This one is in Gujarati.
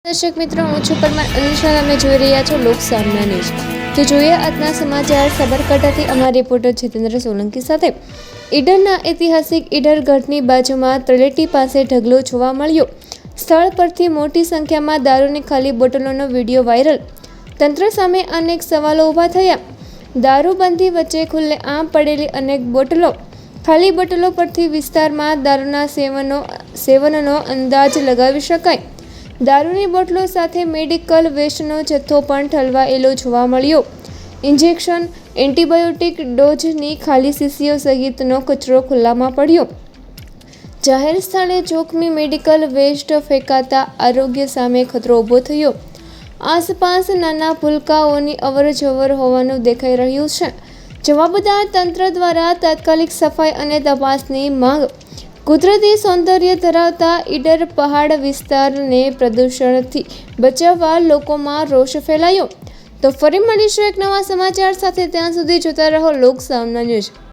દર્શક મિત્રો, હું છું પરમાર અનુષા. તમે જોઈ રહ્યા છો લોક સામના ન્યૂઝ. તો જોઈએ આજના સમાચાર સાબરકાંઠાથી અમારા રિપોર્ટર જીતેન્દ્ર સોલંકી સાથે. ઈડરના ઐતિહાસિક ઈડર ગઢની બાજુમાં તળેટી પાસે ઢગલો જોવા મળ્યો. સ્થળ પરથી મોટી સંખ્યામાં દારૂની ખાલી બોટલોનો વિડીયો વાયરલ. તંત્ર સામે અનેક સવાલો ઊભા થયા. દારૂબંધી વચ્ચે ખુલ્લેઆમ પડેલી અનેક બોટલો. ખાલી બોટલો પરથી વિસ્તારમાં દારૂના સેવનનો અંદાજ લગાવી શકાય. દારૂની બોટલો સાથે મેડિકલ વેસ્ટનો જથ્થો પણ ઠલવાયેલો જોવા મળ્યો. ઇન્જેક્શન, એન્ટીબાયોટિક ડોઝની ખાલી શીશીઓ સહિતનો કચરો ખુલ્લામાં પડ્યો. જાહેર સ્થળે જોખમી મેડિકલ વેસ્ટ ફેંકાતા આરોગ્ય સામે ખતરો ઊભો થયો. આસપાસ નાના ભૂલકાઓની અવરજવર હોવાનું દેખાઈ રહ્યું છે. જવાબદાર તંત્ર દ્વારા તાત્કાલિક સફાઈ અને તપાસની માંગ. કુદરતી સૌંદર્ય ધરાવતા ઈડર પહાડ વિસ્તારને પ્રદૂષણથી બચાવવા લોકોમાં રોષ ફેલાયો. તો ફરી મળીશું એક નવા સમાચાર સાથે. ત્યાં સુધી જોતા રહો લોક સામના ન્યૂઝ.